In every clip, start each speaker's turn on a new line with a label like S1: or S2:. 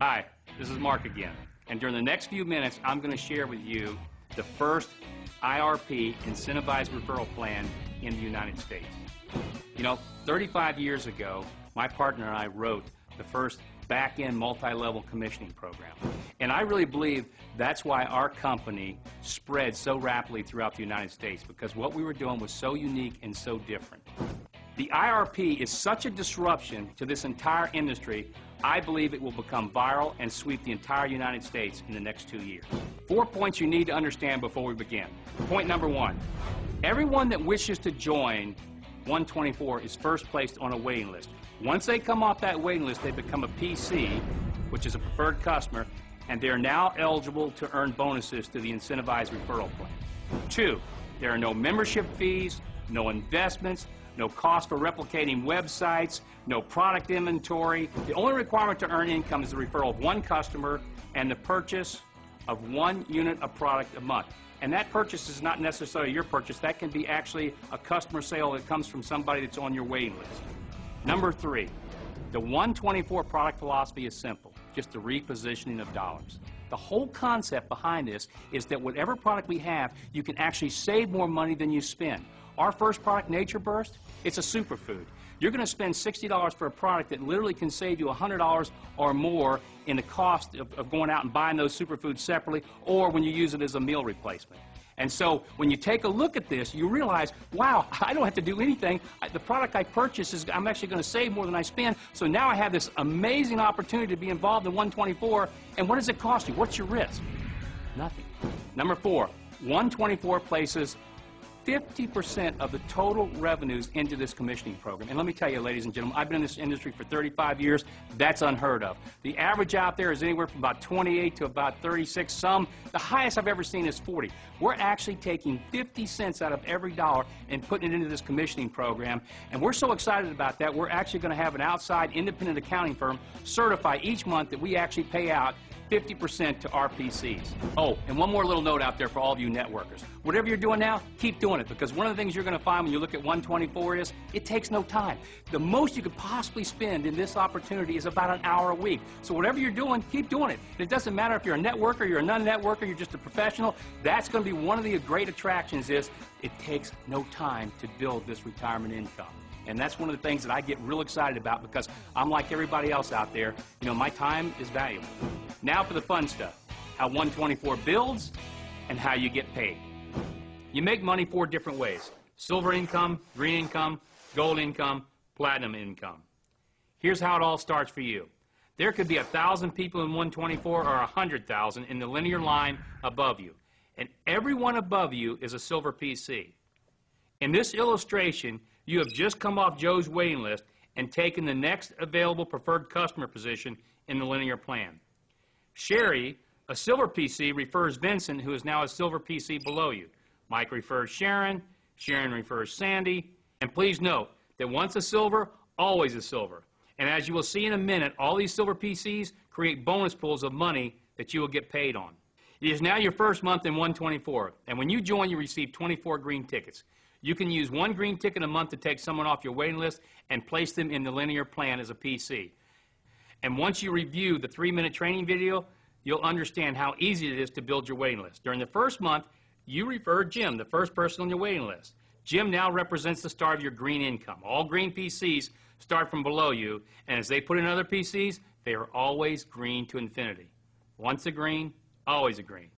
S1: Hi, this is Mark again, and during the next few minutes I'm going to share with you the first IRP incentivized referral plan in the United States. You know, 35 years ago, my partner and I wrote the first back-end multi-level commissioning program, and I really believe that's why our company spread so rapidly throughout the United States, because what we were doing was so unique and so different. The IRP is such a disruption to this entire industry, I believe it will become viral and sweep the entire United States in the next 2 years. 4 points you need to understand before we begin. Point number 1, everyone that wishes to join One24 is first placed on a waiting list. Once they come off that waiting list, they become a PC, which is a preferred customer, and they are now eligible to earn bonuses to the incentivized referral plan. 2, there are no membership fees, no investments, no cost for replicating websites, no product inventory. The only requirement to earn income is the referral of one customer and the purchase of 1 unit of product a month. And that purchase is not necessarily your purchase. That can be actually a customer sale that comes from somebody that's on your waiting list. Number 3, the One24 product philosophy is simple, just the repositioning of dollars. The whole concept behind this is that whatever product we have, you can actually save more money than you spend. Our first product, Nature Burst, it's a superfood. You're going to spend $60 for a product that literally can save you $100 or more in the cost of going out and buying those superfoods separately, or when you use it as a meal replacement. And so when you take a look at this, you realize, wow, I don't have to do anything. The product I purchase, I'm actually going to save more than I spend. So now I have this amazing opportunity to be involved in One24. And what does it cost you? What's your risk? Nothing. Number 4, One24 places 50% of the total revenues into this commissioning program. And let me tell you, ladies and gentlemen, I've been in this industry for 35 years. That's unheard of. The average out there is anywhere from about 28 to about 36. The highest I've ever seen is 40. We're actually taking 50 cents out of every dollar and putting it into this commissioning program. And we're so excited about that, we're actually going to have an outside independent accounting firm certify each month that we actually pay out 50% to RPCs. Oh, and one more little note out there for all of you networkers. Whatever you're doing now, keep doing it, because one of the things you're going to find when you look at One24 is it takes no time. The most you could possibly spend in this opportunity is about an hour a week. So whatever you're doing, keep doing it. And it doesn't matter if you're a networker, you're a non-networker, you're just a professional. That's going to be one of the great attractions is it takes no time to build this retirement income. And that's one of the things that I get real excited about, because I'm like everybody else out there. You know, my time is valuable. Now for the fun stuff, how One24 builds and how you get paid. You make money 4 different ways: silver income, green income, gold income, platinum income. Here's how it all starts for you. There could be 1,000 people in One24 or 100,000 in the linear line above you, and everyone above you is a silver PC. In this illustration, you have just come off Joe's waiting list and taken the next available preferred customer position in the linear plan. Sherry, a silver PC, refers Vincent, who is now a silver PC below you. Mike refers Sharon, Sharon refers Sandy, and please note that once a silver, always a silver. And as you will see in a minute, all these silver PCs create bonus pools of money that you will get paid on. It is now your first month in One24, and when you join, you receive 24 green tickets. You can use 1 green ticket a month to take someone off your waiting list and place them in the linear plan as a PC. And once you review the 3-minute training video, you'll understand how easy it is to build your waiting list. During the first month, you refer Jim, the first person on your waiting list. Jim now represents the start of your green income. All green PCs start from below you, and as they put in other PCs, they are always green to infinity. Once a green, always a green.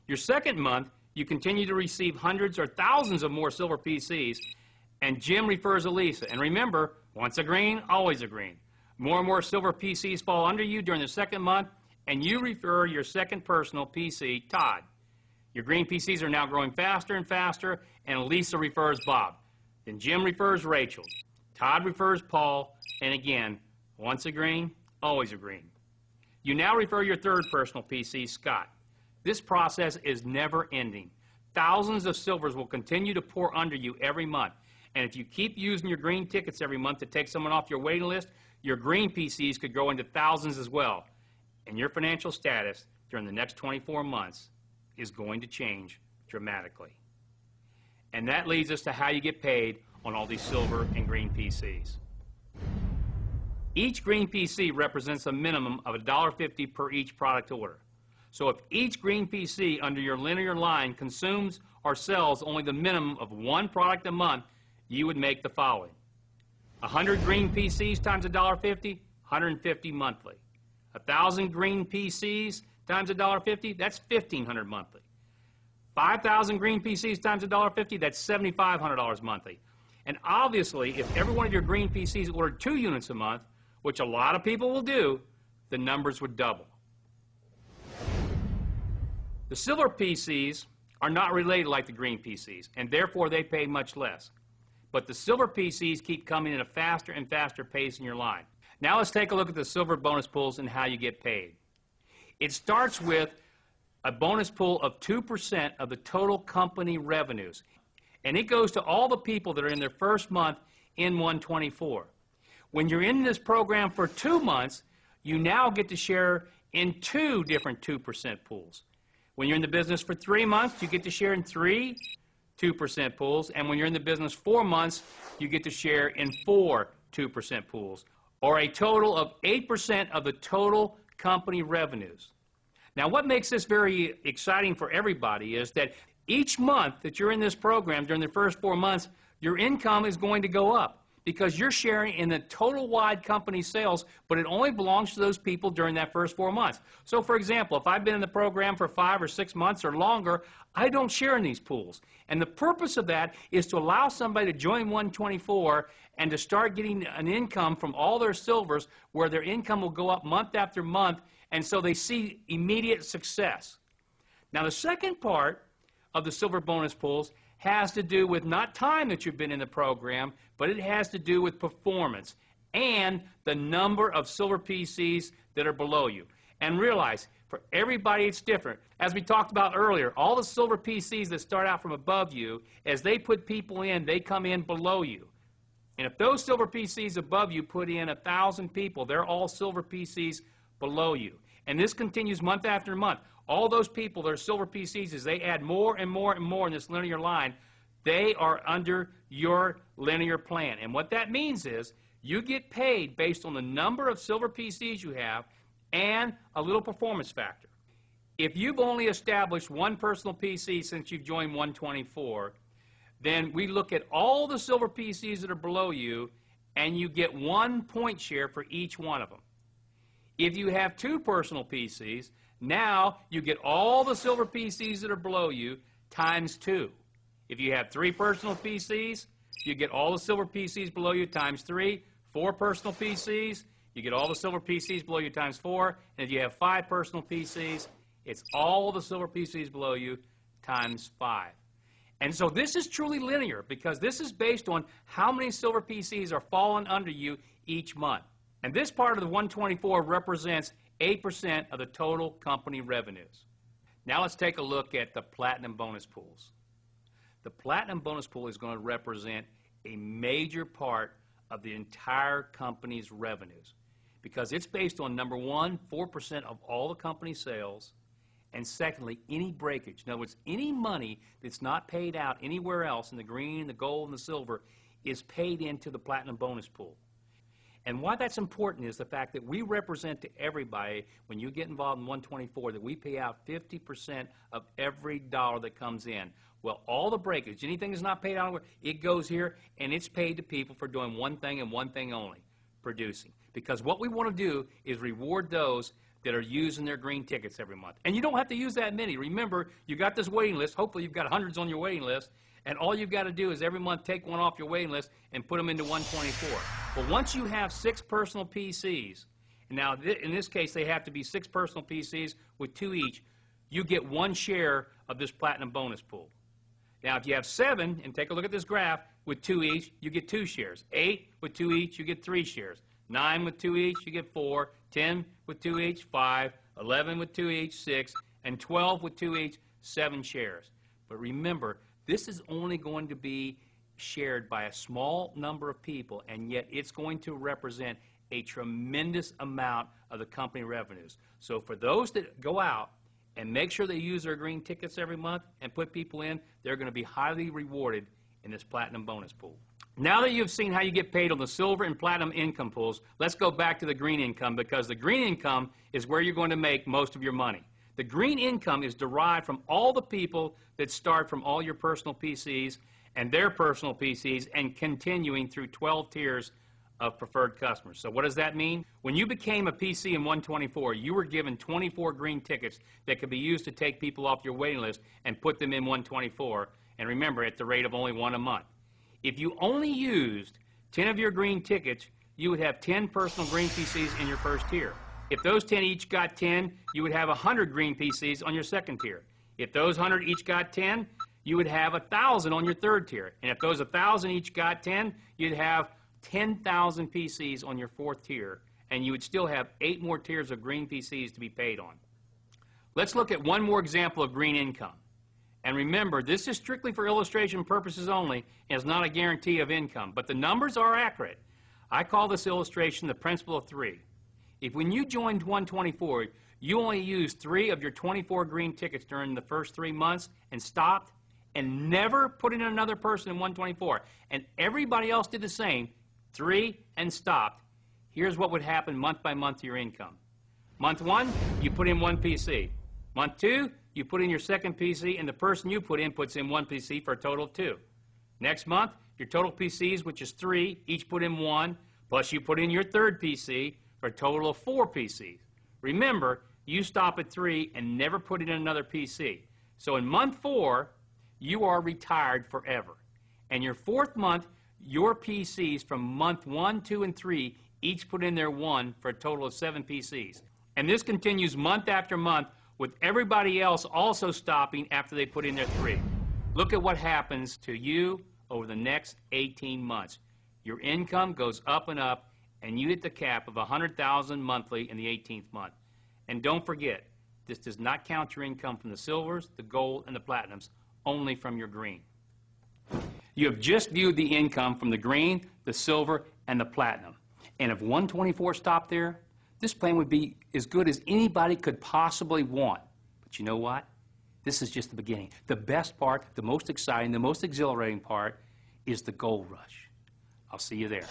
S1: Your second month, you continue to receive hundreds or thousands of more silver PCs, and Jim refers Elisa. And remember, once a green, always a green. More and more silver PCs fall under you during the second month, and you refer your second personal PC, Todd. Your green PCs are now growing faster and faster, and Elisa refers Bob. Then Jim refers Rachel. Todd refers Paul, and again, once a green, always a green. You now refer your third personal PC, Scott. This process is never ending. Thousands of silvers will continue to pour under you every month. And if you keep using your green tickets every month to take someone off your waiting list, your green PCs could grow into thousands as well. And your financial status during the next 24 months is going to change dramatically. And that leads us to how you get paid on all these silver and green PCs. Each green PC represents a minimum of $1.50 per each product order. So if each green PC under your linear line consumes or sells only the minimum of one product a month, you would make the following. 100 green PCs times $1.50, 150 monthly. 1,000 green PCs times $1.50, that's $1,500 monthly. 5,000 green PCs times $1.50, that's $7,500 monthly. And obviously, if every one of your green PCs ordered 2 units a month, which a lot of people will do, the numbers would double. The silver PCs are not related like the green PCs, and therefore they pay much less. But the silver PCs keep coming at a faster and faster pace in your line. Now let's take a look at the silver bonus pools and how you get paid. It starts with a bonus pool of 2% of the total company revenues. And it goes to all the people that are in their first month in One24. When you're in this program for 2 months, you now get to share in 2 different 2% pools. When you're in the business for 3 months, you get to share in 3 2% pools. And when you're in the business 4 months, you get to share in 4 2% pools, or a total of 8% of the total company revenues. Now, what makes this very exciting for everybody is that each month that you're in this program, during the first 4 months, your income is going to go up because you're sharing in the total wide company sales, but it only belongs to those people during that first 4 months. So, for example, if I've been in the program for 5 or 6 months or longer, I don't share in these pools. And the purpose of that is to allow somebody to join One24 and to start getting an income from all their silvers where their income will go up month after month, and so they see immediate success. Now, the second part of the silver bonus pools has to do with not time that you've been in the program, but it has to do with performance and the number of silver PCs that are below you. And realize, for everybody it's different. As we talked about earlier, all the silver PCs that start out from above you, as they put people in, they come in below you. And if those silver PCs above you put in 1,000 people, they're all silver PCs below you. And this continues month after month. All those people that are silver PCs, as they add more and more and more in this linear line, they are under your linear plan. And what that means is you get paid based on the number of silver PCs you have and a little performance factor. If you've only established 1 personal PC since you've joined One24, then we look at all the silver PCs that are below you, and you get 1 point share for each one of them. If you have 2 personal PCs, now you get all the silver PCs that are below you times 2. If you have 3 personal PCs, you get all the silver PCs below you times 3. 4 personal PCs, you get all the silver PCs below you times 4. And if you have 5 personal PCs, it's all the silver PCs below you times 5. And so this is truly linear because this is based on how many silver PCs are falling under you each month. And this part of the One24 represents 8% of the total company revenues. Now let's take a look at the platinum bonus pools. The platinum bonus pool is going to represent a major part of the entire company's revenues because it's based on, number one, 4% of all the company sales, and secondly, any breakage. In other words, any money that's not paid out anywhere else in the green, the gold, and the silver is paid into the platinum bonus pool. And why that's important is the fact that we represent to everybody, when you get involved in One24, that we pay out 50% of every dollar that comes in. Well, all the breakage, anything that's not paid out, it goes here, and it's paid to people for doing one thing and one thing only, producing. Because what we want to do is reward those that are using their green tickets every month. And you don't have to use that many. Remember, you got this waiting list. Hopefully you've got hundreds on your waiting list. And all you've got to do is every month take one off your waiting list and put them into One24. Well, once you have 6 personal PCs, and now in this case they have to be 6 personal PCs with 2 each, you get 1 share of this platinum bonus pool. Now if you have 7, and take a look at this graph, with 2 each, you get 2 shares. 8 with 2 each, you get 3 shares. 9 with 2 each, you get 4. 10 with 2 each, 5. 11 with 2 each, 6. And 12 with 2 each, 7 shares. But remember, this is only going to be shared by a small number of people, and yet it's going to represent a tremendous amount of the company revenues. So for those that go out and make sure they use their green tickets every month and put people in, they're going to be highly rewarded in this platinum bonus pool. Now that you've seen how you get paid on the silver and platinum income pools, let's go back to the green income, because the green income is where you're going to make most of your money. The green income is derived from all the people that start from all your personal PCs and their personal PCs and continuing through 12 tiers of preferred customers. So what does that mean? When you became a PC in One24, you were given 24 green tickets that could be used to take people off your waiting list and put them in One24, and remember, at the rate of only one a month. If you only used 10 of your green tickets, you would have 10 personal green PCs in your first tier. If those 10 each got 10, you would have 100 green PCs on your second tier. If those 100 each got 10, you would have 1,000 on your third tier. And if those 1,000 each got 10, you'd have 10,000 PCs on your fourth tier, and you would still have 8 more tiers of green PCs to be paid on. Let's look at one more example of green income. And remember, this is strictly for illustration purposes only, and is not a guarantee of income, but the numbers are accurate. I call this illustration the principle of 3. If when you joined One24, you only used 3 of your 24 green tickets during the first 3 months and stopped and never put in another person in One24, and everybody else did the same, 3 and stopped, here's what would happen month by month to your income. Month 1, you put in 1 PC. Month 2, you put in your second PC, and the person you put in puts in 1 PC for a total of 2. Next month, your total PCs, which is 3, each put in 1, plus you put in your third PC for a total of 4 PCs. Remember, you stop at 3 and never put in another PC. So in month 4, you are retired forever. And your fourth month, your PCs from month 1, 2, and 3 each put in their 1 for a total of 7 PCs. And this continues month after month, with everybody else also stopping after they put in their 3. Look at what happens to you over the next 18 months. Your income goes up and up, and you hit the cap of $100,000 monthly in the 18th month. And don't forget, this does not count your income from the silvers, the gold, and the platinums, only from your green. You have just viewed the income from the green, the silver, and the platinum. And if One24 stopped there, this plan would be as good as anybody could possibly want. But you know what? This is just the beginning. The best part, the most exciting, the most exhilarating part is the gold rush. I'll see you there.